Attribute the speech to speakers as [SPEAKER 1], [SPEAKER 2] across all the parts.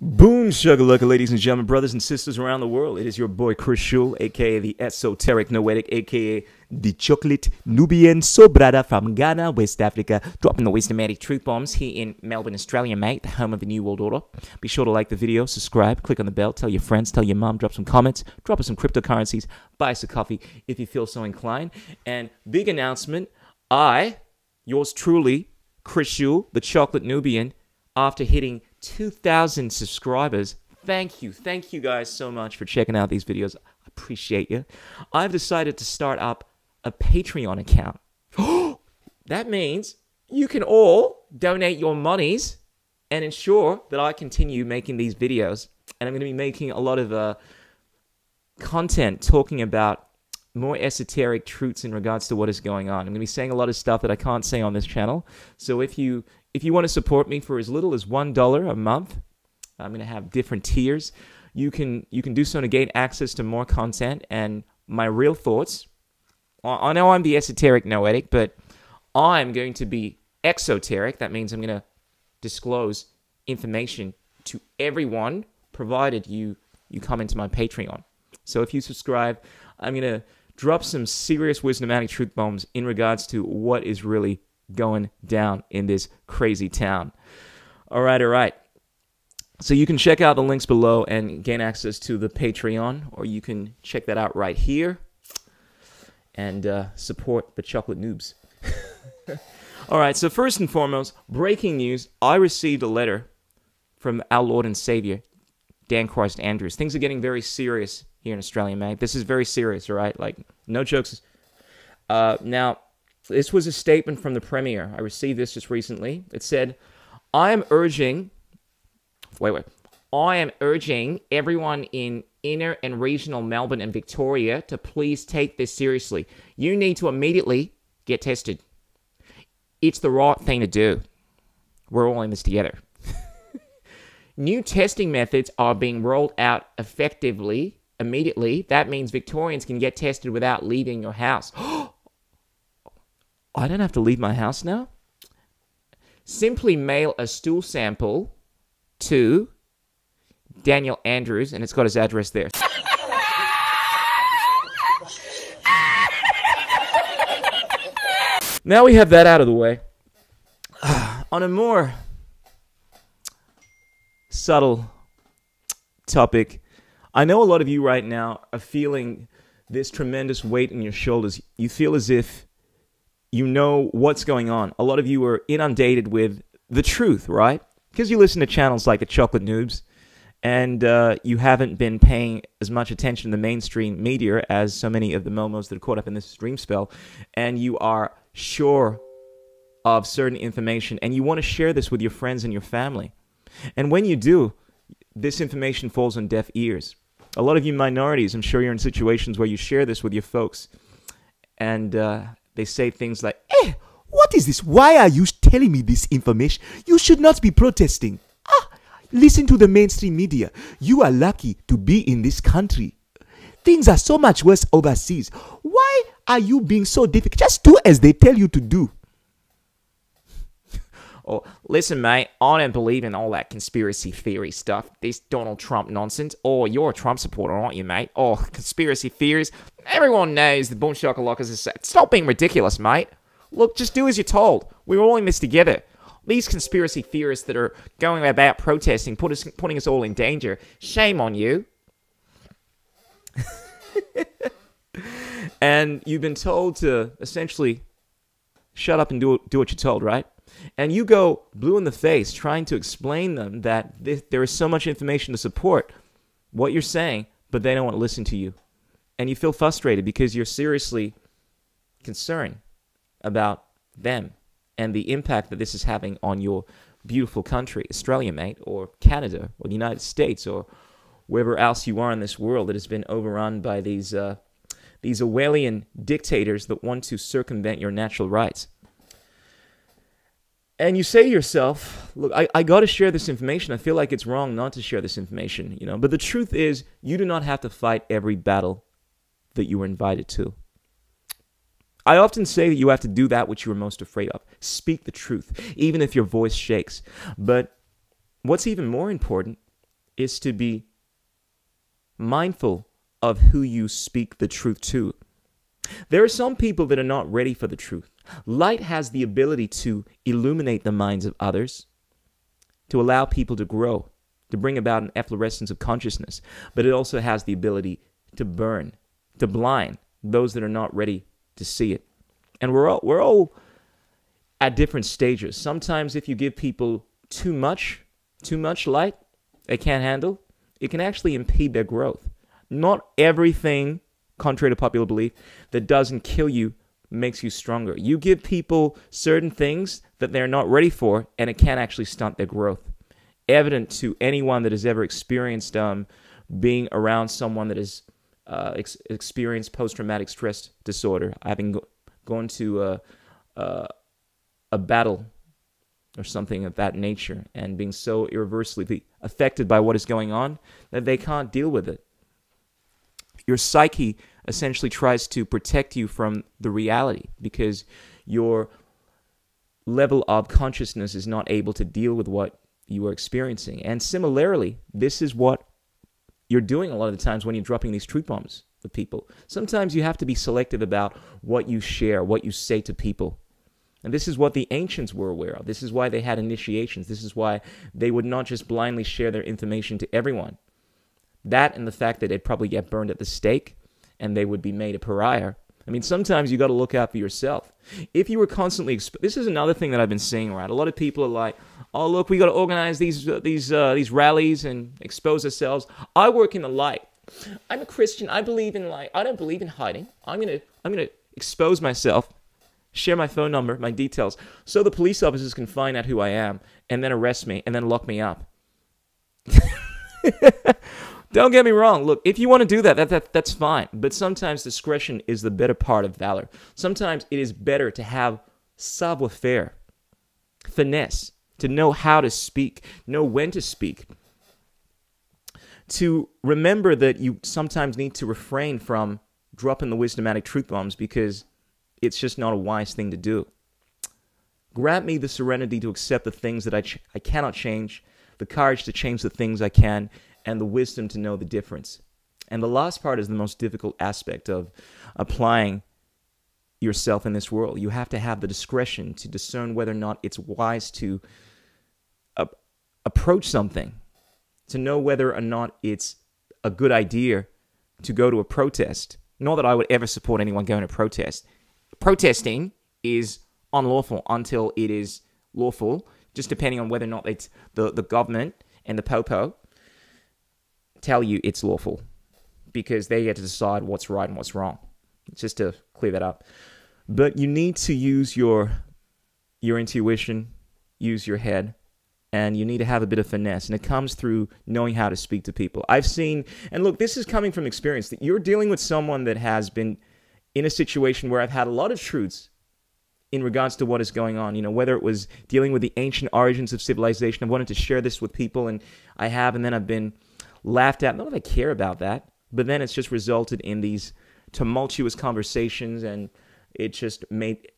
[SPEAKER 1] Boom shakalaka, ladies and gentlemen, brothers and sisters around the world. It is your boy Chris Schul, aka the Esoteric Noetic, aka the Chocolate Nubian Sobrada from Ghana, West Africa, dropping the wisdomatic truth bombs here in Melbourne, Australia, mate, the home of the New World Order. Be sure to like the video, subscribe, click on the bell, tell your friends, tell your mom, drop some comments, drop us some cryptocurrencies, buy us a coffee if you feel so inclined. And big announcement, yours truly, Chris Schul, the Chocolate Nubian, after hitting 2,000 subscribers. Thank you guys so much for checking out these videos. I appreciate you. I've decided to start up a Patreon account. That means you can all donate your monies and ensure that I continue making these videos. And I'm going to be making a lot of content talking about more esoteric truths in regards to what is going on. I'm going to be saying a lot of stuff that I can't say on this channel. So if you want to support me for as little as $1 a month, I'm going to have different tiers. You can do so to gain access to more content and my real thoughts. I know I'm the esoteric noetic, but I'm going to be exoteric. That means I'm going to disclose information to everyone, provided you come into my Patreon. So if you subscribe, I'm going to drop some serious wisdomatic truth bombs in regards to what is really going down in this crazy town. All right. So you can check out the links below and gain access to the Patreon, or you can check that out right here and support the Chocolate Noobs. All right, so first and foremost, breaking news. I received a letter from our Lord and Savior, Dan Christ Andrews. Things are getting very serious here in Australia, mate. This is very serious, all right? Like, no jokes. Now, this was a statement from the Premier. I received this just recently. It said, I am urging everyone in inner and regional Melbourne and Victoria to please take this seriously. You need to immediately get tested. It's the right thing to do. We're all in this together. New testing methods are being rolled out effectively, immediately. That means Victorians can get tested without leaving your house. I don't have to leave my house now? Simply mail a stool sample to Daniel Andrews, and it's got his address there. Now we have that out of the way. On a more subtle topic, I know a lot of you right now are feeling this tremendous weight in your shoulders. You feel as if you know what's going on. A lot of you are inundated with the truth, right? Because you listen to channels like the Chocolate Noobs, and you haven't been paying as much attention to the mainstream media as so many of the momos that are caught up in this dream spell, and you are sure of certain information, and you want to share this with your friends and your family. And when you do, this information falls on deaf ears. A lot of you minorities, I'm sure you're in situations where you share this with your folks, and they say things like, "Hey, what is this? Why are you telling me this information? You should not be protesting. Listen to the mainstream media. You are lucky to be in this country. Things are so much worse overseas. Why are you being so difficult? Just do as they tell you to do." Oh, listen, mate, I don't believe in all that conspiracy theory stuff. This Donald Trump nonsense. Oh, you're a Trump supporter, aren't you, mate? Oh, conspiracy theories. Everyone knows the boom shakalakas is... Stop being ridiculous, mate. Look, just do as you're told. We're all in this together. These conspiracy theorists that are going about protesting, putting us all in danger, shame on you. And you've been told to essentially shut up and do what you're told, right? And you go blue in the face trying to explain them that there is so much information to support what you're saying, but they don't want to listen to you. And you feel frustrated because you're seriously concerned about them and the impact that this is having on your beautiful country, Australia, mate, or Canada, or the United States, or wherever else you are in this world that has been overrun by these Orwellian dictators that want to circumvent your natural rights. And you say to yourself, look, I got to share this information. I feel like it's wrong not to share this information, you know. But the truth is, you do not have to fight every battle that you were invited to. I often say that you have to do that which you are most afraid of. Speak the truth, even if your voice shakes. But what's even more important is to be mindful of who you speak the truth to. There are some people that are not ready for the truth. Light has the ability to illuminate the minds of others, to allow people to grow, to bring about an efflorescence of consciousness. But it also has the ability to burn, to blind those that are not ready to see it. And we're all at different stages. Sometimes if you give people too much light they can't handle, it can actually impede their growth. Not everything, contrary to popular belief, that doesn't kill you makes you stronger. You give people certain things that they're not ready for, and it can actually stunt their growth. Evident to anyone that has ever experienced being around someone that has experienced post-traumatic stress disorder, having gone to a battle or something of that nature, and being so irreversibly affected by what is going on that they can't deal with it. Your psyche essentially tries to protect you from the reality because your level of consciousness is not able to deal with what you are experiencing. And similarly, this is what you're doing a lot of the times when you're dropping these truth bombs with people. Sometimes you have to be selective about what you share, what you say to people. And this is what the ancients were aware of. This is why they had initiations. This is why they would not just blindly share their information to everyone. That and the fact that they'd probably get burned at the stake and they would be made a pariah. I mean, sometimes you got to look out for yourself. If you were constantly this is another thing that I've been seeing, right? A lot of people are like, "Oh, look, we got to organize these rallies and expose ourselves." I work in the light. I'm a Christian. I believe in light. I don't believe in hiding. I'm gonna expose myself, share my phone number, my details, so the police officers can find out who I am and then arrest me and then lock me up. Don't get me wrong. Look, if you want to do that's fine. But sometimes discretion is the better part of valor. Sometimes it is better to have savoir faire, finesse, to know how to speak, know when to speak, to remember that you sometimes need to refrain from dropping the wisdomatic truth bombs because it's just not a wise thing to do. Grant me the serenity to accept the things that I cannot change, the courage to change the things I can, and the wisdom to know the difference. And the last part is the most difficult aspect of applying yourself in this world. You have to have the discretion to discern whether or not it's wise to approach something, to know whether or not it's a good idea to go to a protest. Not that I would ever support anyone going to protest. Protesting is unlawful until it is lawful, just depending on whether or not it's the government and the popo tell you it's lawful, because they get to decide what's right and what's wrong. Just to clear that up. But you need to use your intuition, use your head, and you need to have a bit of finesse. And it comes through knowing how to speak to people. I've seen, and look, this is coming from experience, that you're dealing with someone that has been in a situation where I've had a lot of truths in regards to what is going on. You know, whether it was dealing with the ancient origins of civilization. I wanted to share this with people, and I have, and then I've been laughed at. Not that I care about that, but then it's just resulted in these tumultuous conversations, and it just made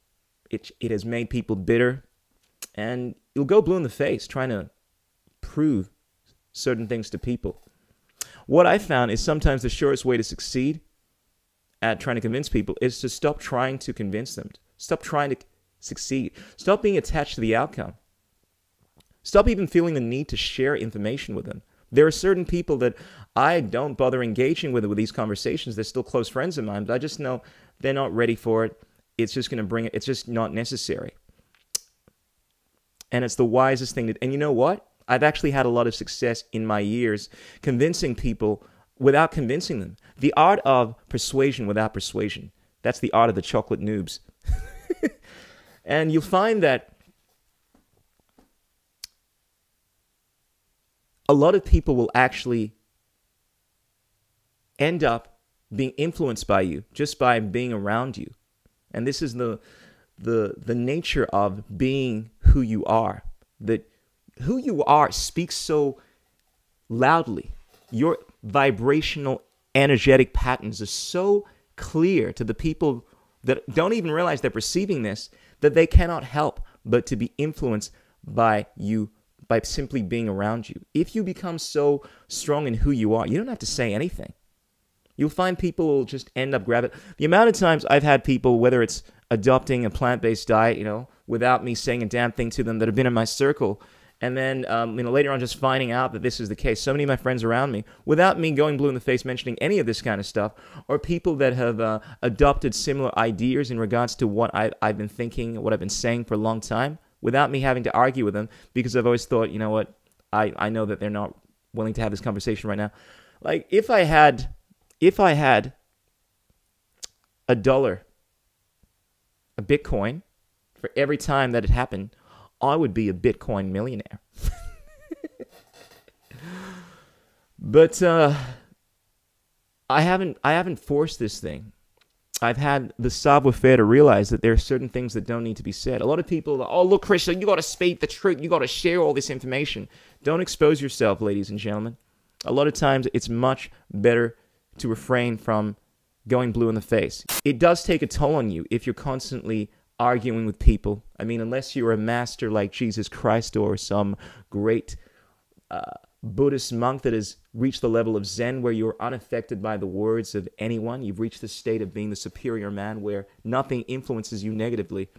[SPEAKER 1] it has made people bitter, and you'll go blue in the face trying to prove certain things to people. What I found is sometimes the surest way to succeed at trying to convince people is to stop trying to convince them. Stop trying to succeed. Stop being attached to the outcome. Stop even feeling the need to share information with them. There are certain people that I don't bother engaging with these conversations. They're still close friends of mine, but I just know they're not ready for it. It's just going to bring it. It's just not necessary. And it's the wisest thing to, and you know what? I've actually had a lot of success in my years convincing people without convincing them. The art of persuasion without persuasion. That's the art of the chocolate noobs. And you'll find that a lot of people will actually end up being influenced by you just by being around you. And this is the nature of being who you are. That who you are speaks so loudly. Your vibrational, energetic patterns are so clear to the people that don't even realize they're perceiving this, that they cannot help but to be influenced by you by simply being around you. If you become so strong in who you are, you don't have to say anything. You'll find people will just end up grabbing. The amount of times I've had people, whether it's adopting a plant-based diet, you know, without me saying a damn thing to them, that have been in my circle, and then, you know, later on just finding out that this is the case. So many of my friends around me, without me going blue in the face mentioning any of this kind of stuff, or people that have adopted similar ideas in regards to what I've been thinking, what I've been saying for a long time, without me having to argue with them, because I've always thought, you know what, I know that they're not willing to have this conversation right now. Like, if I had $1, a Bitcoin, for every time that it happened, I would be a Bitcoin millionaire. But I haven't forced this thing. I've had the savoir faire to realize that there are certain things that don't need to be said. A lot of people are like, oh, look, Christian, you got to speak the truth. You got to share all this information. Don't expose yourself, ladies and gentlemen. A lot of times it's much better to refrain from going blue in the face. It does take a toll on you if you're constantly arguing with people. I mean, unless you're a master like Jesus Christ or some great Buddhist monk that has reached the level of Zen where you're unaffected by the words of anyone. You've reached the state of being the superior man where nothing influences you negatively.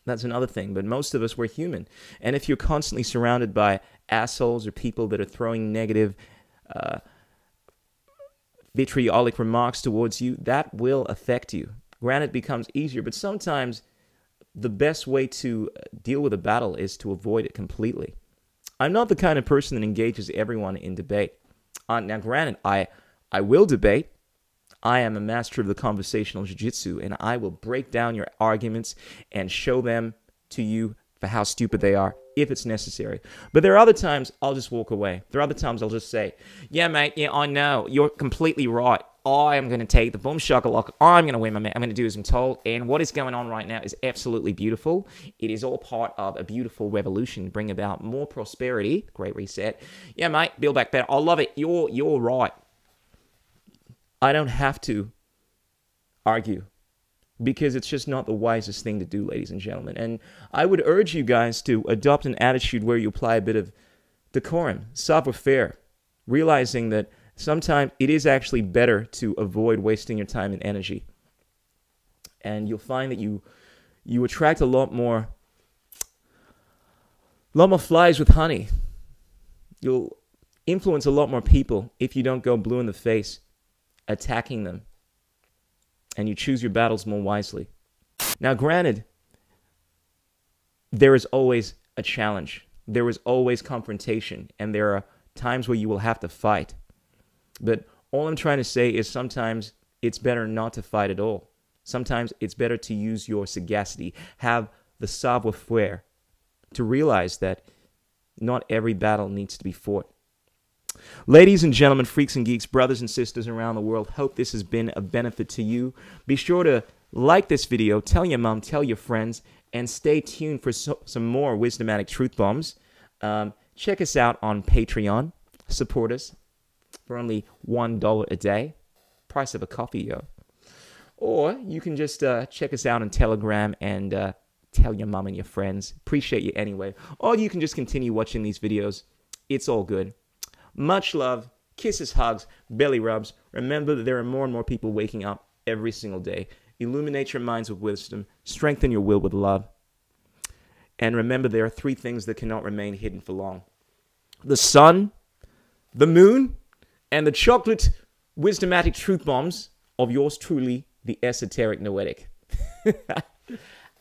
[SPEAKER 1] That's another thing. But most of us, we're human. And if you're constantly surrounded by assholes or people that are throwing negative, vitriolic remarks towards you, that will affect you. Granted, it becomes easier, but sometimes the best way to deal with a battle is to avoid it completely. I'm not the kind of person that engages everyone in debate. Now, granted, I will debate. I am a master of the conversational jiu-jitsu, and I will break down your arguments and show them to you for how stupid they are, if it's necessary. But there are other times I'll just walk away. There are other times I'll just say, yeah, mate, yeah, I know. You're completely right. I am going to take the boom shakalaka. I'm going to win, my man. I'm going to do as I'm told. And what is going on right now is absolutely beautiful. It is all part of a beautiful revolution, bring about more prosperity. Great reset. Yeah, mate, build back better. I love it. You're right. I don't have to argue because it's just not the wisest thing to do, ladies and gentlemen. And I would urge you guys to adopt an attitude where you apply a bit of decorum, savoir faire, realizing that sometimes it is actually better to avoid wasting your time and energy. And you'll find that you attract a lot more flies with honey. You'll influence a lot more people if you don't go blue in the face attacking them. And you choose your battles more wisely. Now, granted, there is always a challenge. There is always confrontation. And there are times where you will have to fight. But all I'm trying to say is sometimes it's better not to fight at all. Sometimes it's better to use your sagacity, have the savoir faire, to realize that not every battle needs to be fought. Ladies and gentlemen, freaks and geeks, brothers and sisters around the world, hope this has been of benefit to you. Be sure to like this video, tell your mom, tell your friends, and stay tuned for some more Wisdomatic Truth Bombs. Check us out on Patreon. Support us for only $1 a day. Price of a coffee, yo. Or you can just check us out on Telegram and tell your mom and your friends. Appreciate you anyway. Or you can just continue watching these videos. It's all good. Much love, kisses, hugs, belly rubs. Remember that there are more and more people waking up every single day. Illuminate your minds with wisdom. Strengthen your will with love. And remember, there are 3 things that cannot remain hidden for long: the sun, the moon, and the chocolate wisdomatic truth bombs of yours truly, the esoteric noetic.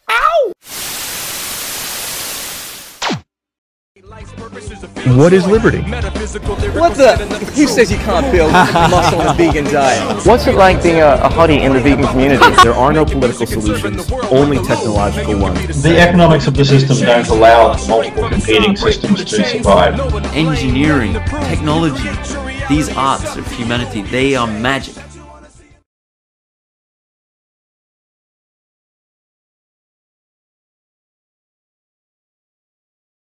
[SPEAKER 1] Ow!
[SPEAKER 2] What is liberty?
[SPEAKER 3] What the? Who says you can't build muscle on a vegan diet?
[SPEAKER 2] What's it like being a hottie in the vegan community? There are no political solutions, only technological ones.
[SPEAKER 4] The economics of the system don't allow multiple competing systems to survive.
[SPEAKER 5] Engineering, technology, these arts of humanity, they are magic.